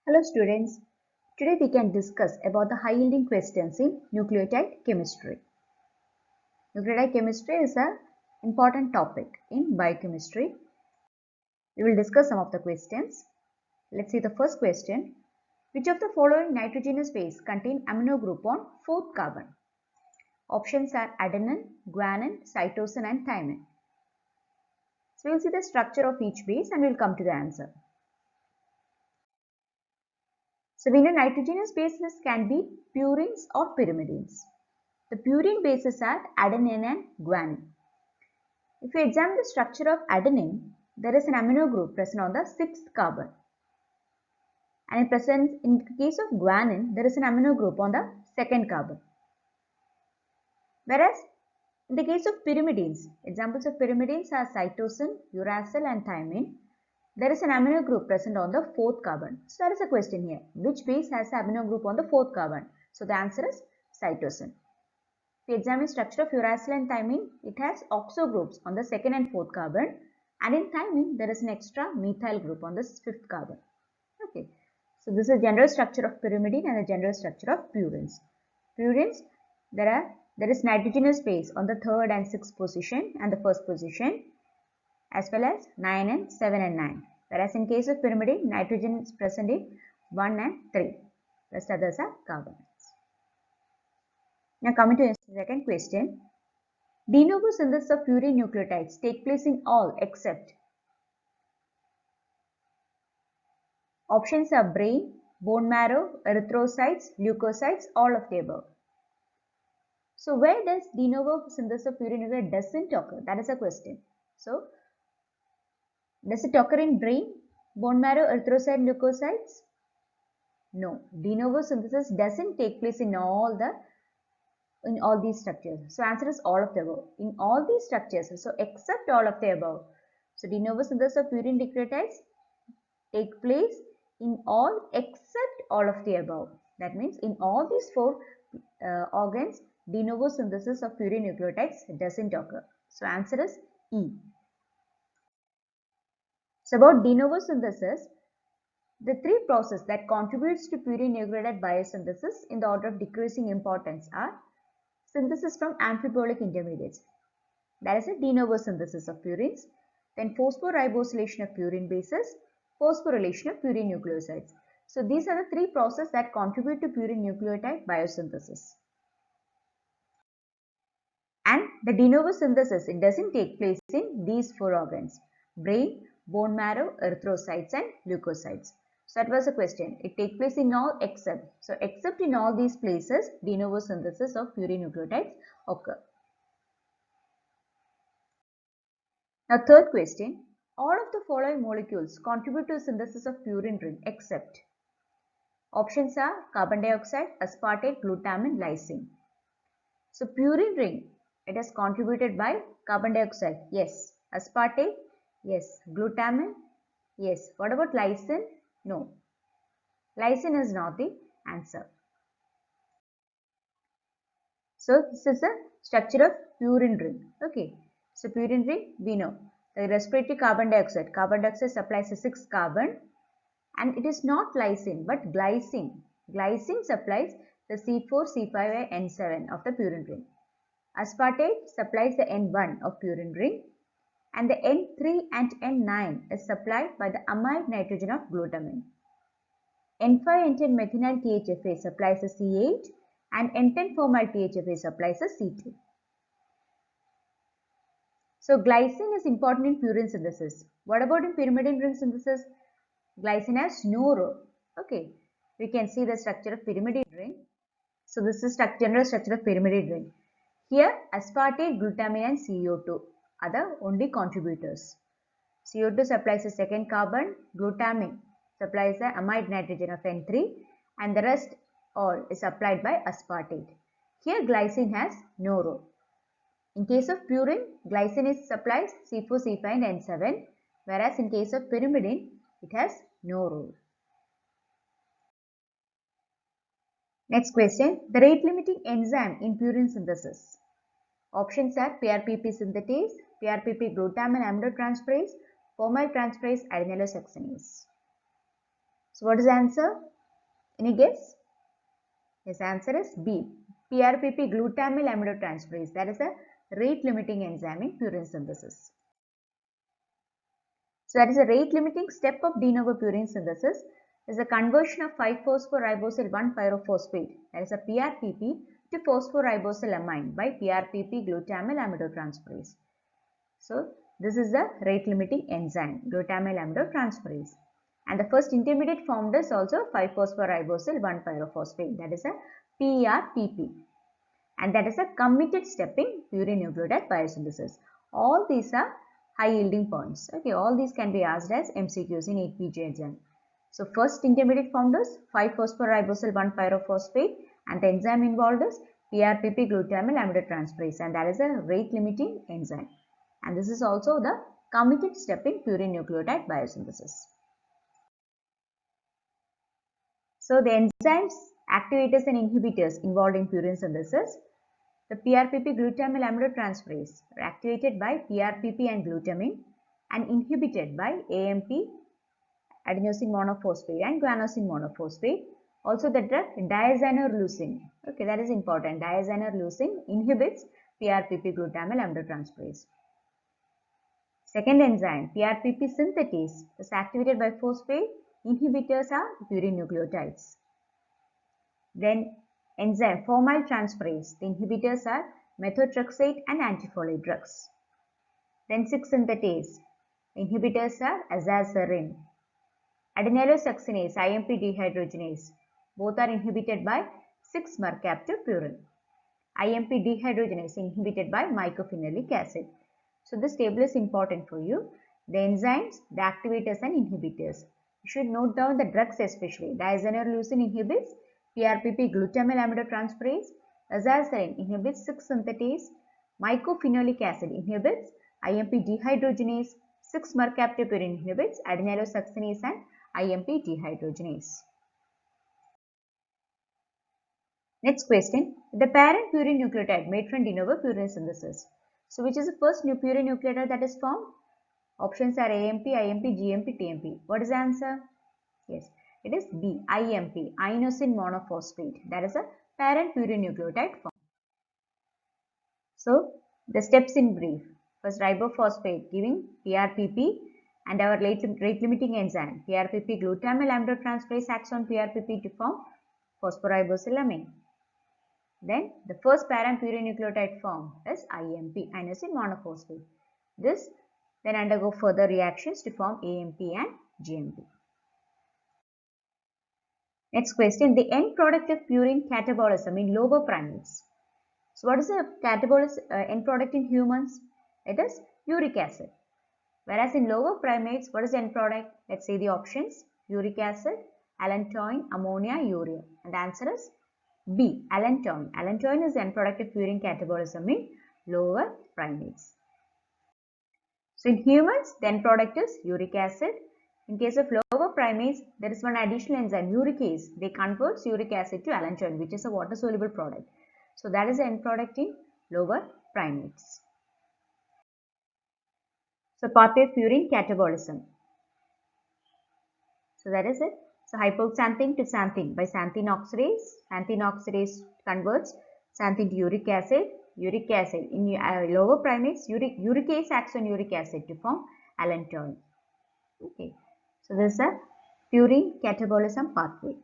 Hello students, today we can discuss about the high yielding questions in nucleotide chemistry. Nucleotide chemistry is an important topic in biochemistry. We will discuss some of the questions. Let's see the first question. Which of the following nitrogenous base contain amino group on 4th carbon? Options are adenine, guanine, cytosine and thymine. So we will see the structure of each base and we will come to the answer. So we know nitrogenous bases can be purines or pyrimidines. The purine bases are adenine and guanine. If you examine the structure of adenine, there is an amino group present on the 6th carbon. And in the case of guanine, there is an amino group on the 2nd carbon. Whereas in the case of pyrimidines, examples of pyrimidines are cytosine, uracil and thymine. There is an amino group present on the 4th carbon. So there is a question here. Which base has an amino group on the 4th carbon? So the answer is cytosine. If we examine structure of uracil and thymine, it has oxo groups on the 2nd and 4th carbon, and in thymine there is an extra methyl group on the 5th carbon. Okay, so this is general structure of pyrimidine and the general structure of purines. Purines, there is nitrogenous base on the 3rd and 6th position and the 1st position, as well as 9 and 7 and 9. Whereas in case of pyrimidine, nitrogen is present in 1 and 3. Rest others are carbon. Now coming to the second question. De novo synthesis of purine nucleotides take place in all except. Options are brain, bone marrow, erythrocytes, leukocytes, all of the above. So where does de novo synthesis of purine nucleotide doesn't occur? That is a question. So does it occur in brain, bone marrow, erythrocyte, leukocytes? No. De novo synthesis doesn't take place in all these structures. So answer is all of the above. In all these structures, so except all of the above. So de novo synthesis of purine nucleotides take place in all except all of the above. That means in all these 4 organs, de novo synthesis of purine nucleotides doesn't occur. So answer is E. So about de novo synthesis, the 3 processes that contributes to purine nucleotide biosynthesis in the order of decreasing importance are synthesis from amphibolic intermediates. That is a de novo synthesis of purines. Then phosphoribosylation of purine bases, phosphorylation of purine nucleosides. So these are the 3 processes that contribute to purine nucleotide biosynthesis. And the de novo synthesis, it doesn't take place in these 4 organs: brain, bone marrow, erythrocytes and leukocytes. So that was a question. It takes place in all except. So except in all these places, de novo synthesis of purine nucleotides occur. Now third question. All of the following molecules contribute to the synthesis of purine ring except. Options are carbon dioxide, aspartate, glutamine, lysine. So purine ring, it is contributed by carbon dioxide. Yes. Aspartate? Yes. Glutamine? Yes. What about lysine? No. Lysine is not the answer. So this is the structure of purine ring. Okay. So purine ring, we know the respiratory carbon dioxide. Carbon dioxide supplies the 6 carbon, and it is not lysine but glycine. Glycine supplies the C4, C5 and N7 of the purine ring. Aspartate supplies the N1 of purine ring, and the N3 and N9 is supplied by the amide nitrogen of glutamine. N5 N10 methynyl THFA supplies the C8 and N10 formal THFA supplies the C2. So glycine is important in purine synthesis. What about in pyrimidine ring synthesis? Glycine has no role. Okay, we can see the structure of pyrimidine ring. So this is general structure of pyrimidine ring. Here aspartate, glutamine and CO2 are the only contributors. CO2 supplies the 2nd carbon, glutamine supplies the amide nitrogen of N3, and the rest all is supplied by aspartate. Here glycine has no role. In case of purine, glycine supplies C4, C5 and N7, whereas in case of pyrimidine, it has no role. Next question, the rate limiting enzyme in purine synthesis. Options are PRPP synthetase, PRPP glutamine aminotransferase, formyltransferase, adenylose succinase. So what is the answer? Any guess? Yes, answer is B. PRPP glutamyl aminotransferase. That is a rate limiting enzyme in purine synthesis. So that is a rate limiting step of de novo purine synthesis is the conversion of 5-phosphoribosyl 1-pyrophosphate, that is a PRPP, to phosphoribosylamine by PRPP glutamyl aminotransferase. So this is the rate limiting enzyme, glutamyl aminotransferase. And the first intermediate formed is also 5-phosphoribosyl 1-pyrophosphate, that is a PRPP. And that is a committed step in purine nucleotide biosynthesis. All these are high yielding points. Okay, all these can be asked as MCQs in 8PG exam. So first intermediate formed is 5-phosphoribosyl 1-pyrophosphate and the enzyme involved is PRPP glutamyl aminotransferase, and that is a rate limiting enzyme. And this is also the committed step in purine nucleotide biosynthesis. So the enzymes, activators and inhibitors involved in purine synthesis. The PRPP glutamyl aminotransferase are activated by PRPP and glutamine and inhibited by AMP, adenosine monophosphate, and guanosine monophosphate. Also the drug diazinorleucine, okay, that is important. Diazinorleucine inhibits PRPP glutamyl aminotransferase. Second enzyme, PRPP synthetase, is activated by phosphate. Inhibitors are purine nucleotides. Then enzyme formyltransferase, the inhibitors are methotrexate and antifolate drugs. Then 6-synthetase, inhibitors are azathioprine. Adenylosuccinase, IMP dehydrogenase, both are inhibited by 6-mercaptopurine. IMP dehydrogenase inhibited by mycophenolic acid. So this table is important for you. The enzymes, the activators and inhibitors. You should note down the drugs especially. Diazinorleucine inhibits PRPP glutamyl aminotransferase. Azathioprine inhibits 6-synthetase. Mycophenolic acid inhibits IMP dehydrogenase. 6-mercaptopurine inhibits adenylosuccinase and IMP dehydrogenase. Next question. The parent purine nucleotide made from de novo purine synthesis. So which is the first purine nucleotide that is formed? Options are AMP, IMP, GMP, TMP. What is the answer? Yes, it is B, IMP, inosine monophosphate. That is a parent purine nucleotide form. So the steps in brief. First, ribophosphate giving PRPP and our rate limiting enzyme PRPP glutamyl aminotransferase acts on PRPP to form phosphoribosylamine. Then the first parent purine nucleotide form is IMP, inosine monophosphate. This then undergo further reactions to form AMP and GMP. Next question, the end product of purine catabolism in lower primates. So what is the end product in humans? It is uric acid. Whereas in lower primates, what is the end product? Let's see the options. Uric acid, allantoin, ammonia, urea. And the answer is B, allantoin. Allantoin is the end product of purine catabolism in lower primates. So in humans, the end product is uric acid. In case of lower primates, there is one additional enzyme, uricase. They convert uric acid to allantoin, which is a water-soluble product. So that is the end product in lower primates. So pathway of purine catabolism. So that is it. So hypoxanthine to xanthine by xanthine oxidase. Xanthine oxidase converts xanthine to uric acid. Uric acid in lower primates, uricase acts on uric acid to form allantoin. Okay. So this is a purine catabolism pathway.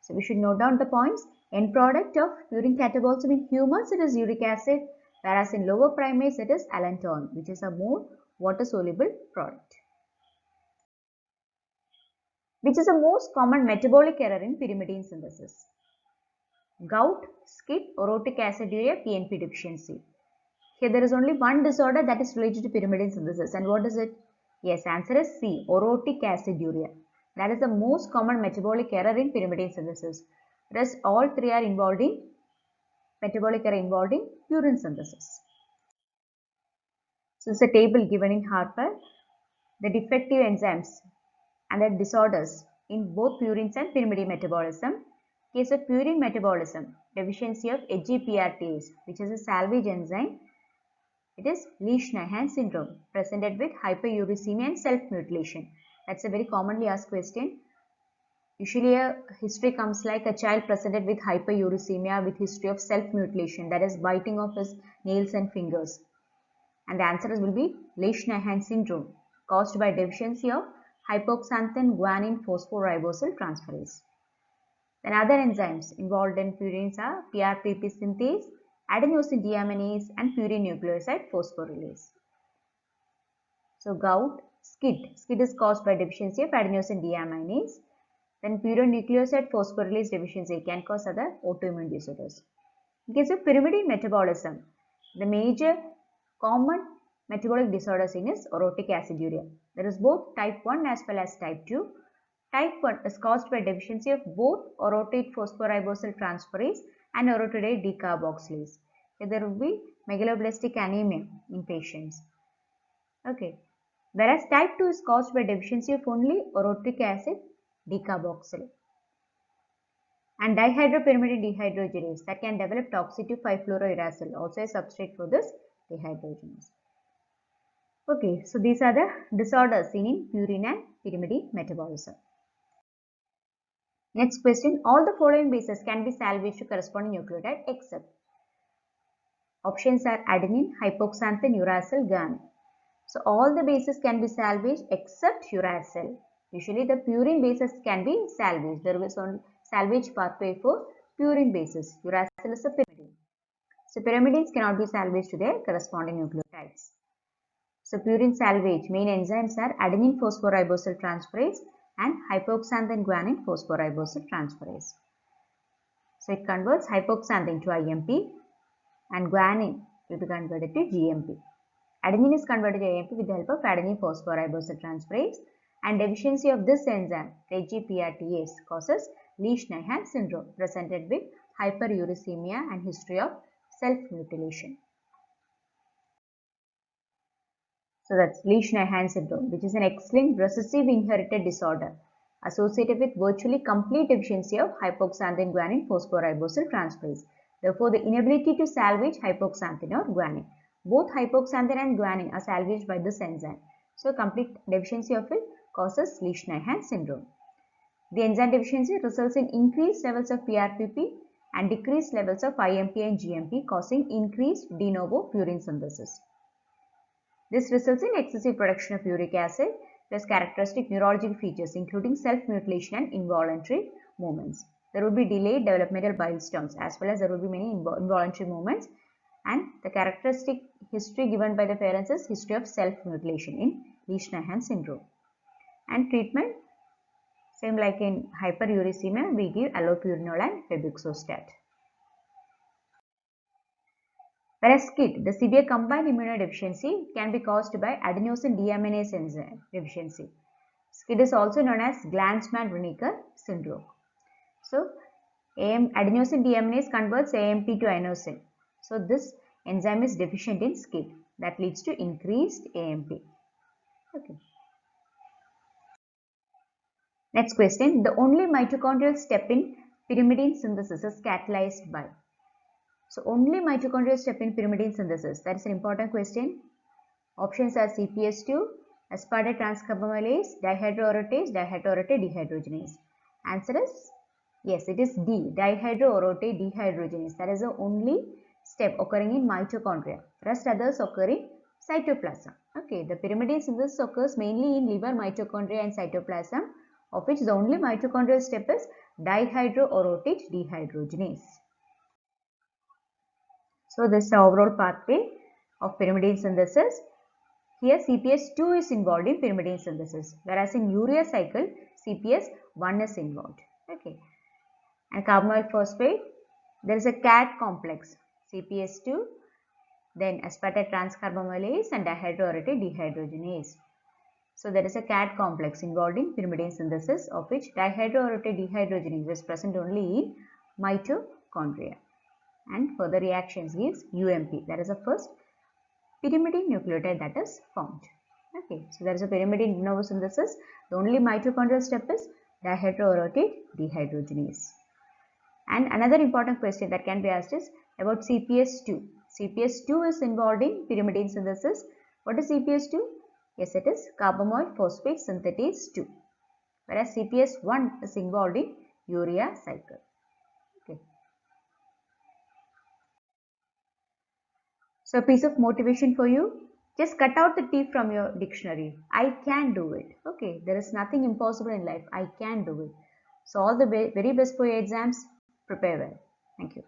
So we should note down the points. End product of purine catabolism in humans, it is uric acid, whereas in lower primates it is allantoin, which is a more water-soluble product. Which is the most common metabolic error in pyrimidine synthesis? Gout, skip, orotic aciduria, PNP deficiency. Here there is only one disorder that is related to pyrimidine synthesis, and what is it? Yes, answer is C, orotic aciduria. That is the most common metabolic error in pyrimidine synthesis. Rest all three are involved in metabolic error involved in purine synthesis. So this is a table given in Harper. The defective enzymes and the disorders in both purines and pyrimidine metabolism. Case of purine metabolism, deficiency of HGPRTase, which is a salvage enzyme. It is Lesch-Nyhan syndrome, presented with hyperuricemia and self-mutilation. That's a very commonly asked question. Usually a history comes like a child presented with hyperuricemia with history of self-mutilation, that is biting of his nails and fingers. And the answer will be Lesch-Nyhan syndrome, caused by deficiency of hypoxanthine guanine phosphoribosyl transferase. Then other enzymes involved in purines are PRPP synthase, adenosine deaminase, and purine nucleoside phosphorylase. So gout, SCID. SCID is caused by deficiency of adenosine deaminase. Then purine nucleoside phosphorylase deficiency can cause other autoimmune disorders. In case of pyrimidine metabolism, the major common metabolic disorder seen is orotic aciduria. There is both type 1 as well as type 2. Type 1 is caused by deficiency of both orotate phosphoribosyl transferase and orotate decarboxylase. So there will be megaloblastic anemia in patients. Okay. Whereas type 2 is caused by deficiency of only orotic acid decarboxylate. And dihydropyrimidine dehydrogenase that can develop toxic to 5-fluorouracil, also a substrate for this dehydrogenase. Okay, so these are the disorders seen in purine and pyrimidine metabolism. Next question, all the following bases can be salvaged to corresponding nucleotide except. Options are adenine, hypoxanthine, uracil, guanine. So all the bases can be salvaged except uracil. Usually the purine bases can be salvaged. There is only salvage pathway for purine bases. Uracil is a pyrimidine. So pyrimidines cannot be salvaged to their corresponding nucleotides. So purine salvage main enzymes are adenine phosphoribosyl transferase and hypoxanthine guanine phosphoribosyl transferase. So it converts hypoxanthine to IMP and guanine will be converted to GMP. Adenine is converted to AMP with the help of adenine phosphoribosyl transferase, and deficiency of this enzyme, AGPRTase, causes Lesch-Nyhan syndrome presented with hyperuricemia and history of self-mutilation. So that's Lesch-Nyhan syndrome, which is an X-linked recessive inherited disorder associated with virtually complete deficiency of hypoxanthine guanine phosphoribosyl transferase. Therefore, the inability to salvage hypoxanthine or guanine. Both hypoxanthine and guanine are salvaged by this enzyme. So, complete deficiency of it causes Lesch-Nyhan syndrome. The enzyme deficiency results in increased levels of PRPP and decreased levels of IMP and GMP, causing increased de novo purine synthesis. This results in excessive production of uric acid plus characteristic neurological features including self-mutilation and involuntary movements. There will be delayed developmental bile stones as well as there will be many involuntary movements, and the characteristic history given by the parents is history of self-mutilation in Lesch-Nyhan syndrome. And treatment, same like in hyperuricemia, we give allopurinol and febuxostat. Whereas SCID, the severe combined immunodeficiency, can be caused by adenosine deaminase enzyme deficiency. SCID is also known as Glanzmann-Runecker syndrome. So, adenosine deaminase converts AMP to inosine. So, this enzyme is deficient in SCID. That leads to increased AMP. Okay. Next question, the only mitochondrial step in pyrimidine synthesis is catalyzed by. So, only mitochondrial step in pyrimidine synthesis, that is an important question. Options are CPS2, aspartate transcarbamylase, dihydroorotate, dehydrogenase. Answer is yes, it is D, dihydroorotate dehydrogenase. That is the only step occurring in mitochondria. Rest others occur in cytoplasm. Okay, the pyrimidine synthesis occurs mainly in liver, mitochondria and cytoplasm, of which the only mitochondrial step is dihydroorotate dehydrogenase. So, this is the overall pathway of pyrimidine synthesis. Here CPS2 is involved in pyrimidine synthesis, whereas in urea cycle CPS1 is involved. Okay. And carbamoyl phosphate, there is a CAD complex, CPS2, then aspartate transcarbamylase and dihydroorotate dehydrogenase. So, there is a CAD complex involved in pyrimidine synthesis, of which dihydroorotate dehydrogenase is present only in mitochondria. And further reactions gives UMP, that is the first pyrimidine nucleotide that is formed. Okay, so there is a pyrimidine de novo synthesis. The only mitochondrial step is dihydroorotate dehydrogenase. And another important question that can be asked is about CPS2. CPS2 is involved in pyrimidine synthesis. What is CPS2? Yes, it is carbamoyl phosphate synthetase 2. whereas CPS1 is involved in urea cycle. Okay. So a piece of motivation for you, just cut out the T from your dictionary. I can do it. Okay, there is nothing impossible in life. I can do it. So all the very best for your exams. Prepare well. Thank you.